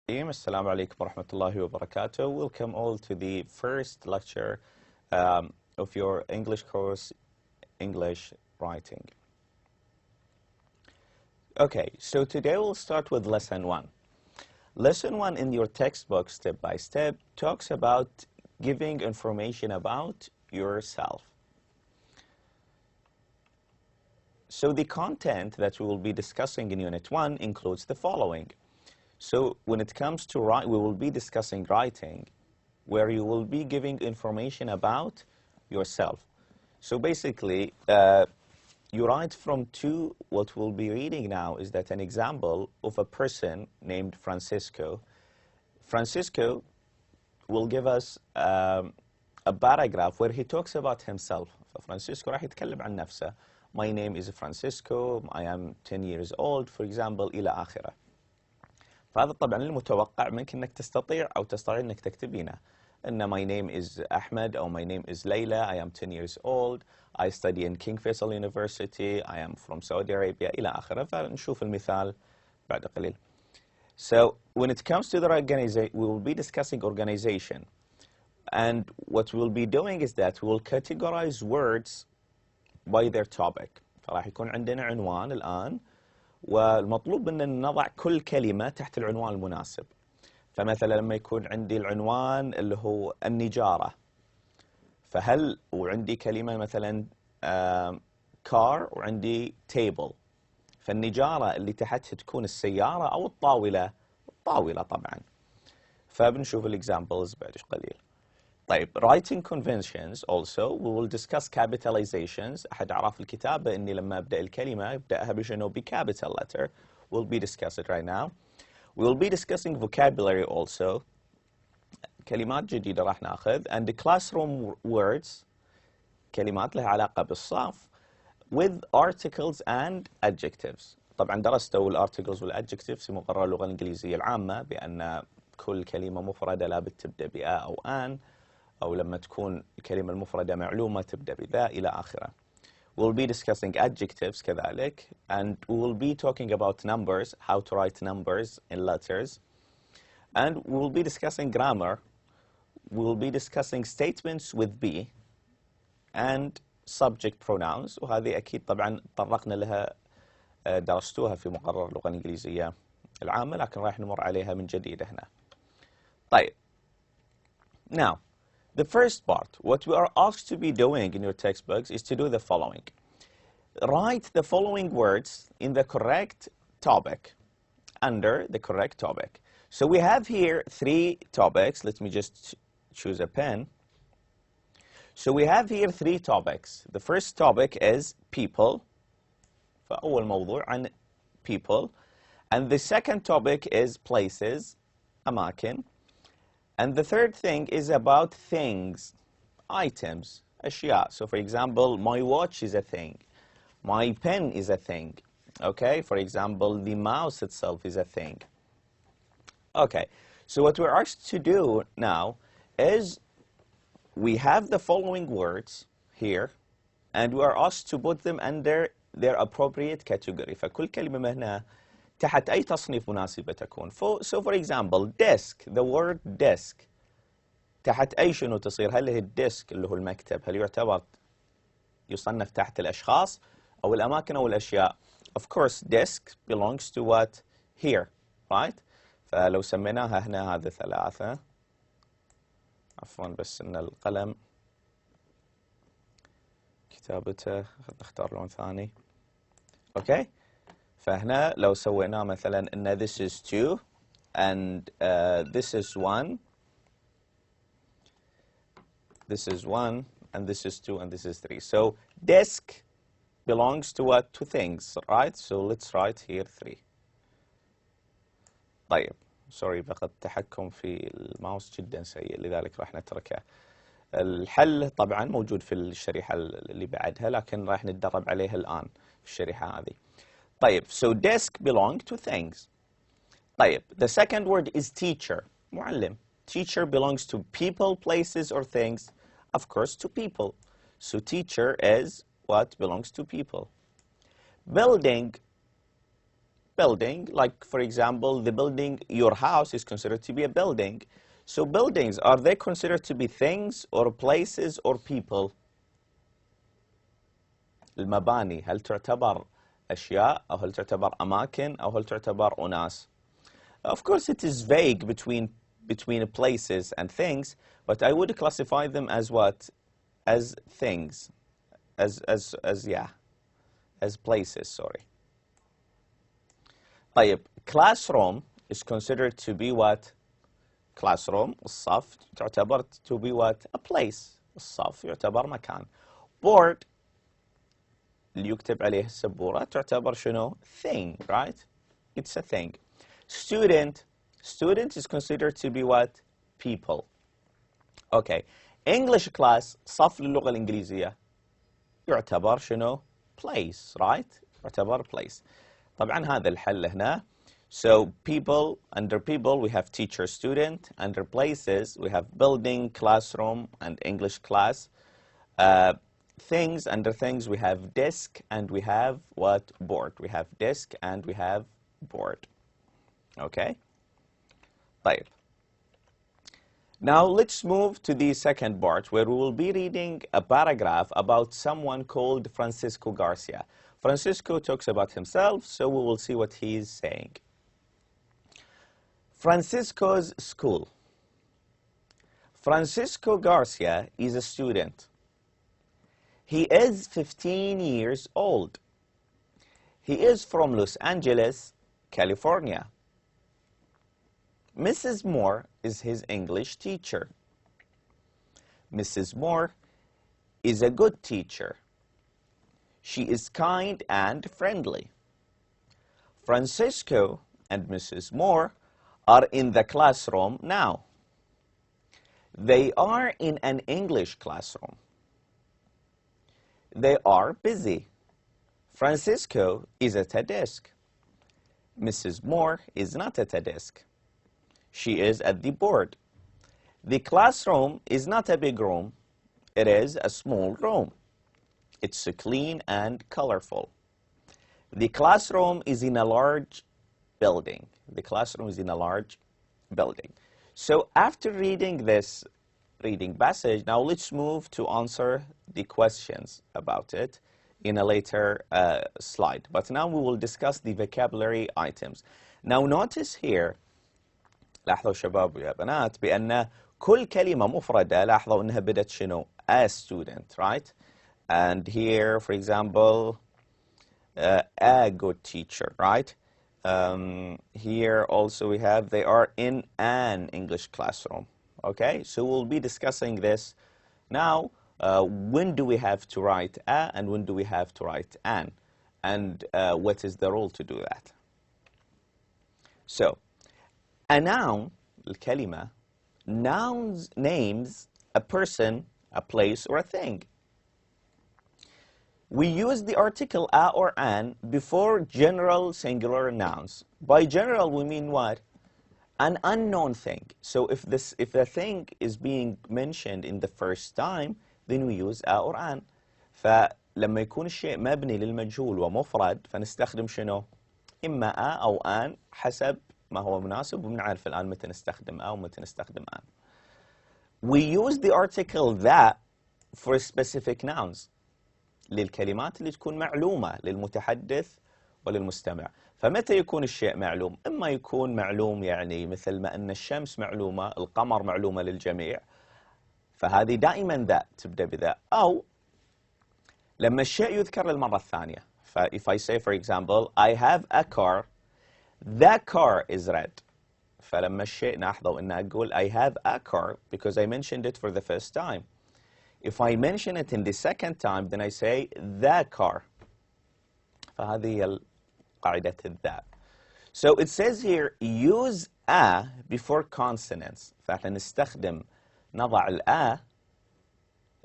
Assalamu alaikum wa rahmatullahi wa barakatuh. Welcome all to the first lecture of your English course, English Writing. Okay, so today we'll start with Lesson 1. Lesson 1 in your textbook, step by step, talks about giving information about yourself. So the content that we will be discussing in Unit 1 includes the following. So when it comes to writing, we will be discussing writing, where you will be giving information about yourself. So basically, you write from two. What we'll be reading now is that an example of a person named Francisco. Francisco will give us a paragraph where he talks about himself. Francisco راح يتكلم عن نفسه. My name is Francisco. I am 10 years old, for example, إلى آخره. فهذا طبعا المتوقع منك انك تستطيع او تستطيع انك تكتبينه. ان my name is Ahmed او my name is Layla. I am 10 years old. I study in King Faisal University. I am from Saudi Arabia إلى آخره. فنشوف المثال بعد قليل. So when it comes to the organization, we will be discussing organization. And what we will be doing is that we will categorize words by their topic. فراح يكون عندنا عنوان الآن. والمطلوب أن نضع كل كلمة تحت العنوان المناسب. فمثلا لما يكون عندي العنوان اللي هو النجارة، فهل وعندي كلمة مثلا car وعندي table، فالنجارة اللي تحتها تكون السيارة أو الطاولة؟ الطاولة طبعا. فبنشوف الإكزامبلز بعد قليل. طيب, writing conventions also we will discuss capitalizations. أحد أعراف الكتابة إني لما أبدأ الكلمة أبدأها بشنو capital letter. We'll be discussing it right now. We will be discussing vocabulary also. كلمات جديدة راح ناخذ. And the classroom words, كلمات لها علاقة بالصف, with articles and adjectives. طبعا درستوا الارتكلز والadjectives في مقرر اللغة الإنجليزية العامة بأن كل كلمة مفردة لابد تبدأ بأ أو أن، أو لما تكون الكلمة المفردة معلومة تبدأ بذا إلى آخره. We'll be discussing adjectives كذلك, and we will be talking about numbers, how to write numbers in letters, and we will be discussing grammar. We will be discussing statements with be and subject pronouns, وهذه أكيد طبعا طرقنا لها درستوها في مقرر اللغة الإنجليزية العامة، لكن راح نمر عليها من جديد هنا. طيب. Now, the first part, what we are asked to be doing in your textbooks is to do the following. Write the following words in the correct topic, under the correct topic. So we have here three topics. Let me just choose a pen. So we have here three topics. The first topic is people. فأول موضوع عن people. And the second topic is places, أماكن. And the third thing is about things, items, أشياء. So for example, my watch is a thing. My pen is a thing. Okay, for example, the mouse itself is a thing. Okay, so what we're asked to do now is we have the following words here, and we are asked to put them under their appropriate category. فكل كلمة هنا تحت أي تصنيف مناسبة تكون. So for example, desk, the word desk تحت أي شنو تصير؟ هل هي الديسك اللي هو المكتب هل يعتبر يصنف تحت الأشخاص أو الأماكن أو الأشياء؟ Of course, desk belongs to what? Here, right? فلو سميناها هنا هذه ثلاثة. عفوا بس إن القلم كتابته نختار لون ثاني. Okay? فهنا لو سويناه مثلا إن this is 2 and this is 1, this is 1 and this is 2 and this is 3. So desk belongs to what? To things, right? So let's write here 3. طيب, sorry بقى التحكم في الماوس جدا سيء لذلك راح نتركه. الحل طبعا موجود في الشريحة اللي بعدها لكن راح نتدرب عليها الآن في الشريحة هذه. طيب, so desk belong to things. طيب, the second word is teacher, معلم. Teacher belongs to people, places, or things. Of course, to people. So teacher is what belongs to people. Building building, like for example, the building, your house is considered to be a building. So buildings, are they considered to be things or places or people? المباني هل تعتبر أشياء أو هل تعتبر أماكن أو هل تعتبر أناس? Of course, it is vague between places and things, but I would classify them as what? As things, as places. Sorry. طيب, classroom is considered to be what? Classroom, الصف تعتبر to be what? A place. الصف يعتبر مكان. Board اللي يكتب عليه السبورة تعتبر شنو؟ Thing, right? It's a thing. Student is considered to be what? People. Okay. English class, صف للغة الإنجليزية يعتبر شنو؟ Place, right? يعتبر place. طبعا هذا الحل هنا. So people, under people we have teacher, student. Under places we have building, classroom, and English class. Things, under things we have desk and we have what? Board. We have desk and we have board. Okay? طيب. Now let's move to the second part where we will be reading a paragraph about someone called Francisco Garcia. Francisco talks about himself, so we will see what he is saying. Francisco's school. Francisco Garcia is a student. He is 15 years old. He is from Los Angeles, California. Mrs. Moore is his English teacher. Mrs. Moore is a good teacher. She is kind and friendly. Francisco and Mrs. Moore are in the classroom now. They are in an English classroom. They are busy. Francisco is at a desk. Mrs. Moore is not at a desk. She is at the board. The classroom is not a big room. It is a small room. It's clean and colorful. The classroom is in a large building. The classroom is in a large building. So after reading this reading passage, now let's move to answer the questions about it in a later slide. But now we will discuss the vocabulary items. Now notice here, لاحظوا شباب يا بنات بأن كل كلمة مفردة لاحظوا أنها بدت شنو؟ A student, right? And here, for example, a good teacher, right? Here also we have, they are in an English classroom. Okay, so we'll be discussing this now. When do we have to write a and when do we have to write an? And what is the rule to do that? So, a noun, الكلمة, nouns names a person, a place, or a thing. We use the article a or an before general singular nouns. By general, we mean what? An unknown thing. So if the thing is being mentioned in the first time, then we use a or an. فلما يكون الشيء مبني للمجهول ومفرد فنستخدم شنو؟ إما a أو an حسب ما هو مناسب وبنعرف الآن متى نستخدم a ومتى نستخدم an. We use the article that for specific nouns. للكلمات اللي تكون معلومة للمتحدث وللمستمع. فمتى يكون الشيء معلوم؟ إما يكون معلوم يعني مثل ما أن الشمس معلومة، القمر معلومة للجميع، فهذه دائما ذا تبدأ بذا، أو لما الشيء يذكر للمرة الثانية. if I say for example I have a car, that car is red. فلما الشيء لاحظوا أن أقول I have a car because I mentioned it for the first time. If I mention it in the second time, then I say the car. فهذه هي قاعدة الذا. So it says here, use a before consonants. فاحنا نستخدم نضع الآ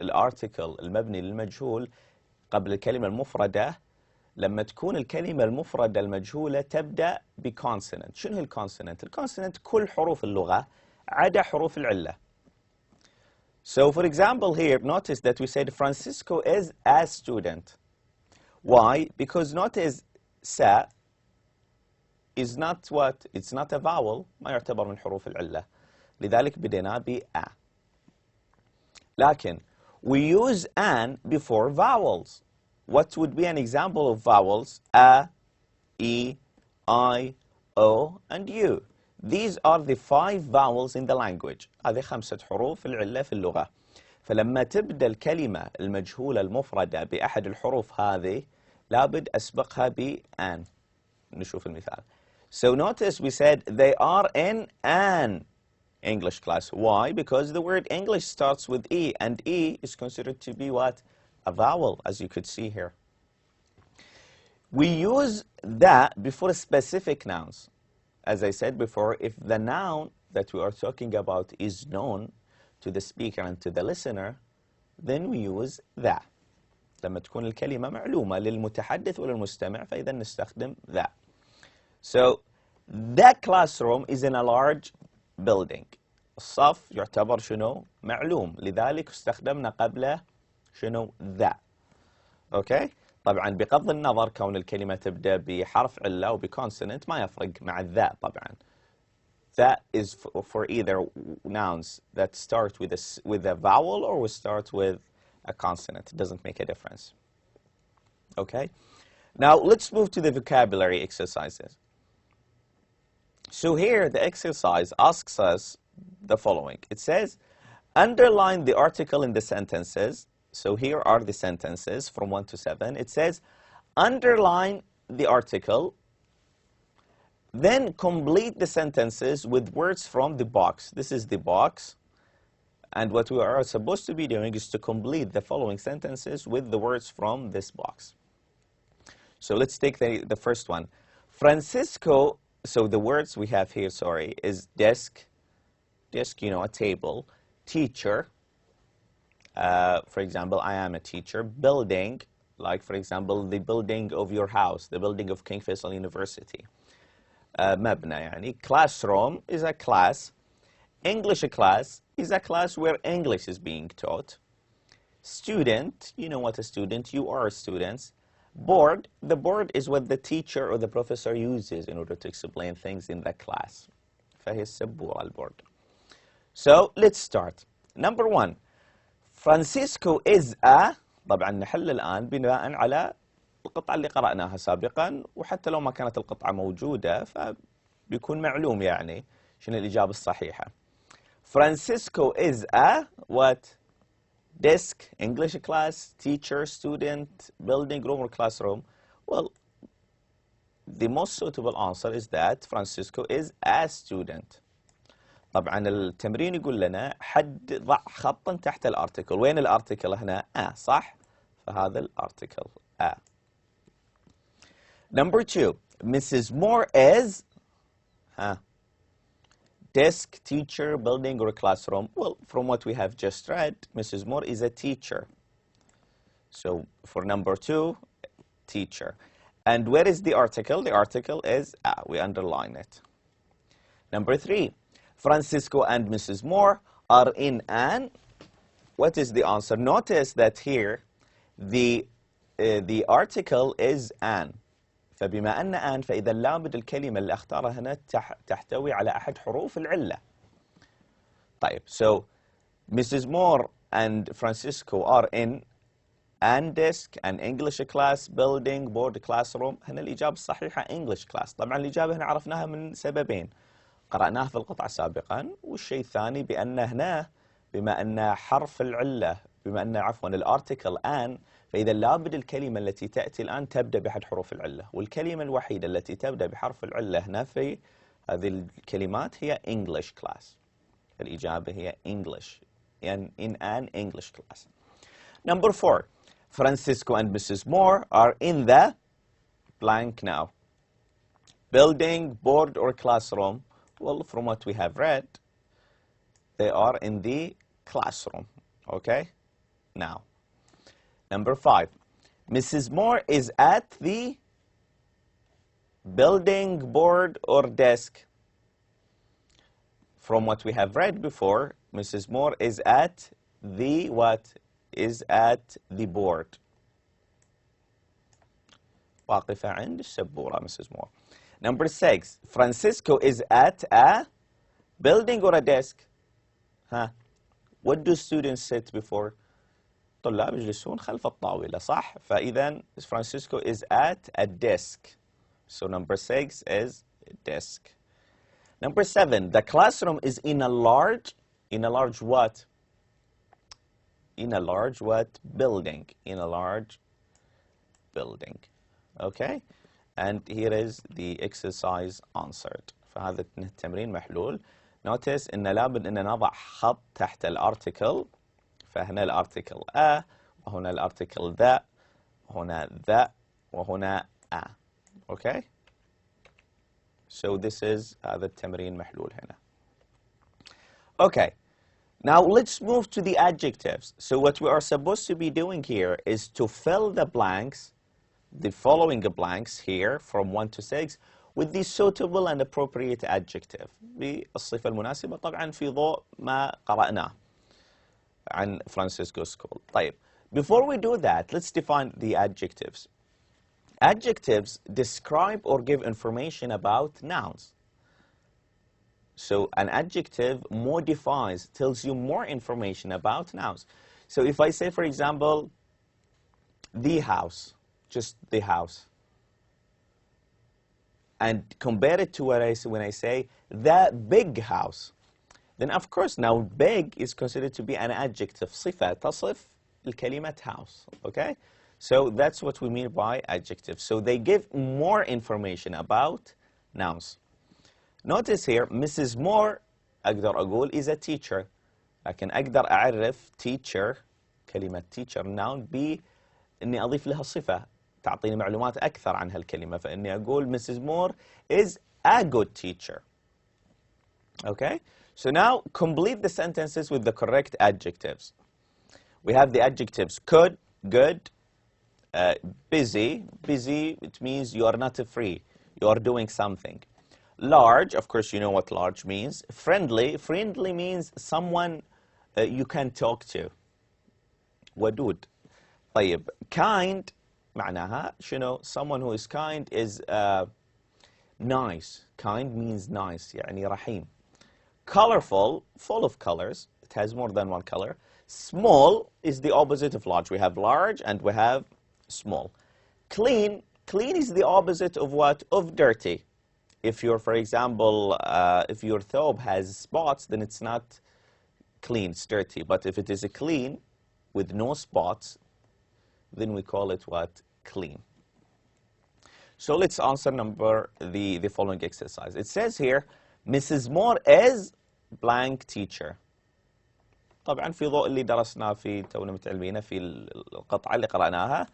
الارتكل المبني للمجهول قبل الكلمة المفردة لما تكون الكلمة المفردة المجهولة تبدأ بكونسونانت. شنو هي الكونسونانت؟ الكونسونانت كل حروف اللغة عدا حروف العلة. So for example here, notice that we said Francisco is a student. Why? Because notice sa is not what? It's not a vowel. ما يعتبر من حروف العلة. لذلك بدينا ب a. لكن we use an before vowels. What would be an example of vowels? A, E, I, O, and U. These are the 5 vowels in the language. هذه 5 حروف العلة في اللغة. فلما تبدأ الكلمة المجهولة المفردة بأحد الحروف هذه لابد أسبقها ب an. نشوف المثال. So notice we said they are in an English class. Why? Because the word English starts with E, and E is considered to be what? A vowel, as you could see here. We use that before specific nouns. As I said before, if the noun that we are talking about is known to the speaker and to the listener, then we use that. لما تكون الكلمة معلومة للمتحدث وللمستمع فإذا نستخدم that. So, that classroom is in a large building. الصف يعتبر شنو؟ معلوم. لذلك استخدمنا قبله شنو؟ that. Okay? طبعا بغض النظر كون الكلمة تبدأ بحرف علة أو بconsonant ما يفرق مع that طبعا. That is for either nouns that start with a vowel or we start with a consonant. It doesn't make a difference. Okay? Now let's move to the vocabulary exercises. So here the exercise asks us the following. It says, underline the article in the sentences. So here are the sentences from 1 to 7. It says, underline the article, then complete the sentences with words from the box. This is the box. And what we are supposed to be doing is to complete the following sentences with the words from this box. So let's take the first one. Francisco, so the words we have here, sorry, is desk, you know, a table, teacher, for example, I am a teacher, building, like for example, the building of your house, the building of King Faisal University. مبنى يعني. Classroom is a class. English class is a class where English is being taught. Student, you know what a student, you are students. Board, the board is what the teacher or the professor uses in order to explain things in the class. فهي السبورة البورد. So let's start. Number 1. Francisco is a. طبعا نحل الآن بناء على القطعة اللي قرأناها سابقا وحتى لو ما كانت القطعة موجودة فبيكون معلوم يعني شنو الإجابة الصحيحة. Francisco is a what? Desk, English class, teacher, student, building, room or classroom. Well, the most suitable answer is that Francisco is a student. طبعا التمرين يقول لنا ضع خطا تحت الارتكل. وين الارتكل هنا؟ صح؟ فهذا الارتكل a. Number 2. Mrs. Moore is desk, teacher, building or classroom. Well, from what we have just read, Mrs. Moore is a teacher. So for number 2, teacher. And where is the article? The article is a. We underline it. Number 3. Francisco and Mrs. Moore are in an. What is the answer? Notice that here the article is an. فبما أن an فإذا لابد الكلمة اللي أختارها هنا تحتوي على أحد حروف العلة. طيب, so Mrs. Moore and Francisco are in an desk, an English class, building, board, classroom. هنا الإجابة الصحيحة English class. طبعا الإجابة هنا عرفناها من سببين. قرأناه في القطعة سابقا، والشيء الثاني بأن هنا بما أن حرف العلة بما أن عفوا الارتكل an فإذا لابد الكلمة التي تأتي الآن تبدأ بأحد حروف العلة، والكلمة الوحيدة التي تبدأ بحرف العلة هنا في هذه الكلمات هي English class. الإجابة هي English in an English class. Number 4. Francisco and Mrs. Moore are in the blank now. Building, board or classroom. Well, from what we have read, they are in the classroom. Okay? Now, number 5. Mrs. Moore is at the building, board, or desk. From what we have read before, Mrs. Moore is at the what? Is at the board. واقفة عند السبورة Mrs. Moore. Number 6, Francisco is at a building or a desk. Huh? What do students sit before? طلاب يجلسون خلف الطاولة صح؟ فإذا Francisco is at a desk. So number 6 is desk. Number 7, the classroom is in a large what? In a large what? Building. In a large building. Okay? And here is the exercise answered. فهذا التمرين محلول. Notice إن لابد أن نضع خط تحت الارتكل. فهنا الارتكل a وهنا الارتكل ذا هنا ذا وهنا a. Okay? So this is هذا التمرين محلول هنا. Okay. Now let's move to the adjectives. So what we are supposed to be doing here is to fill the blanks, the following blanks here from 1 to 6 with the suitable and appropriate adjective. بالصفة المناسبة طبعا في ضوء ما قرأناه عن Francisco School. طيب. Before we do that, let's define the adjectives. Adjectives describe or give information about nouns. So an adjective modifies, tells you more information about nouns. So if I say, for example, the house, just the house, and compare it to what I say when I say the big house, then of course now big is considered to be an adjective, صفة تصف الكلمة house. Okay? So that's what we mean by adjectives. So they give more information about nouns. Notice here, Mrs. Moore أقدر أقول is a teacher. لكن أقدر أعرف teacher كلمة teacher noun بإني أضيف لها صفة تعطيني معلومات أكثر عن هالكلمة. فإني أقول Mrs. Moore is a good teacher. Okay? So now complete the sentences with the correct adjectives. We have the adjectives could, good, busy. Busy, it means you are not free. You are doing something. Large, of course you know what large means. Friendly, friendly means someone you can talk to. ودود. طيب, kind معناها شنو? Someone who is kind is nice. Kind means nice, يعني رحيم. Colorful, full of colors. It has more than one color. Small is the opposite of large. We have large and we have small. Clean, clean is the opposite of what? Of dirty. If you're, for example, if your thobe has spots, then it's not clean, it's dirty. But if it is a clean with no spots, then we call it what? Clean. So let's answer the following exercise. It says here, Mrs. Moore is blank teacher. طبعا في ضوء اللي درسناه في تونا متعلمين في القطعة اللي قرأناها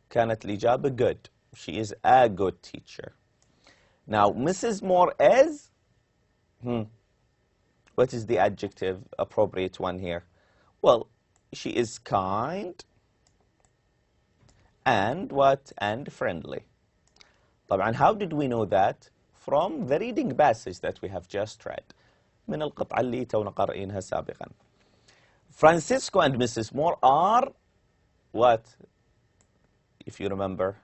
كانت الإجابة good. She is a good teacher. Now, Mrs. Moore is, what is the adjective appropriate one here? Well, she is kind and what? And friendly. طبعا, how did we know that? From the reading passage that we have just read. من القطعة اللي تونا قارئينها سابقا. Francisco and Mrs. Moore are what? If you remember,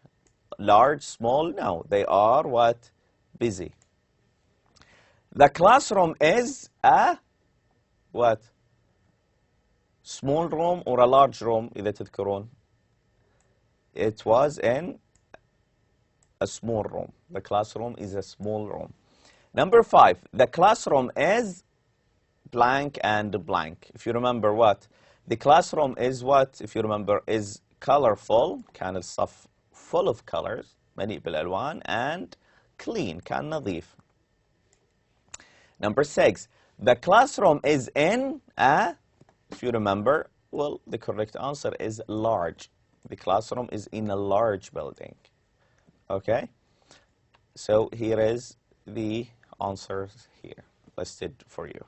large, small? No, they are what? Busy. The classroom is a what? Small room or a large room إذا تذكرون. It was in a small room. The classroom is a small room. Number 5, the classroom is blank and blank. If you remember what? The classroom is what? If you remember, is colorful. كان الصف full of colors. مليء بالألوان. And clean. كان نظيف. Number 6, the classroom is in a, if you remember, well, the correct answer is large. The classroom is in a large building. Okay? So here is the answers here listed for you.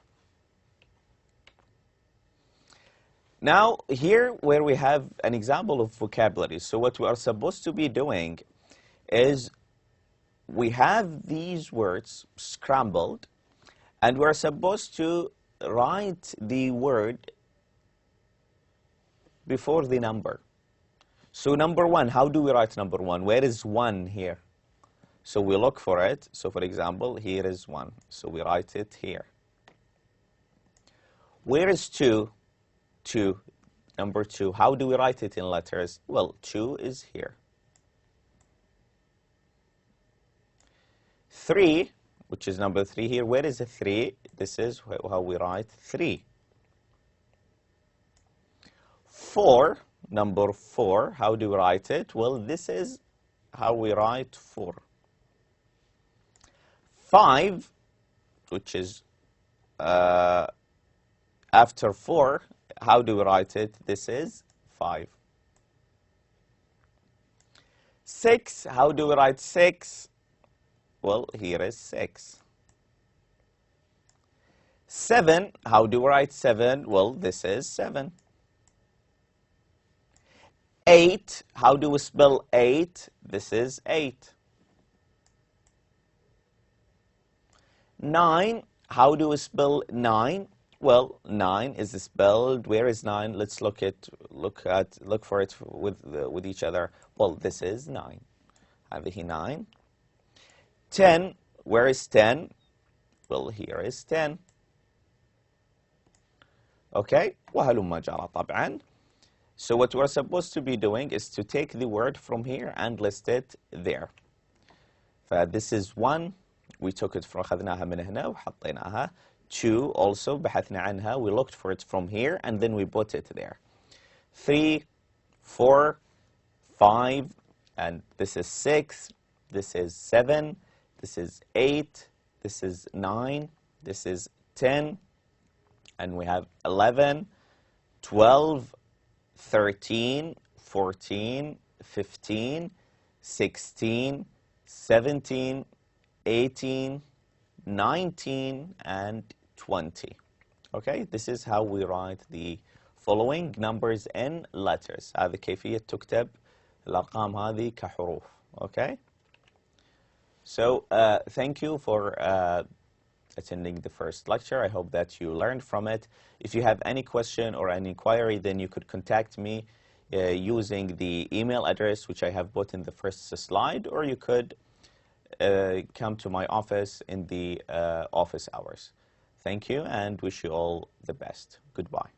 Now, here where we have an example of vocabulary, so what we are supposed to be doing is we have these words scrambled, and we're supposed to write the word before the number. So number 1, how do we write number 1? Where is 1 here? So we look for it. So for example, here is 1. So we write it here. Where is 2? 2. Number 2. How do we write it in letters? Well, 2 is here. 3, which is number 3 here. Where is the 3? This is how we write 3. 4, number 4. How do we write it? Well, this is how we write 4. 5, which is after 4, how do we write it? This is 5. 6, how do we write 6? Well, here is 6. 7, how do we write 7? Well, this is 7. 8, how do we spell 8? This is 8. 9, how do we spell 9? Well, 9 is spelled. Where is 9? Let's look for it with each other. Well, this is 9. هذه 9. 10, where is 10? Well, here is 10. Okay, وهلم جرى طبعا. So what we're supposed to be doing is to take the word from here and list it there. This is 1. We took it from أخذناها من هنا وحطيناها. 2 also بحثنا عنها. We looked for it from here and then we put it there. 3, 4, 5, and this is 6. This is 7. This is 8. This is 9. This is 10. And we have 11, 12, 13, 14, 15, 16, 17, 18, 19, and 20. Okay, this is how we write the following numbers in letters. هذه كيفية تكتب الأرقام هذه كحروف. Okay. So thank you for attending the first lecture. I hope that you learned from it. If you have any question or any inquiry, then you could contact me using the email address which I have put in the first slide, or you could come to my office in the office hours. Thank you and wish you all the best. Goodbye.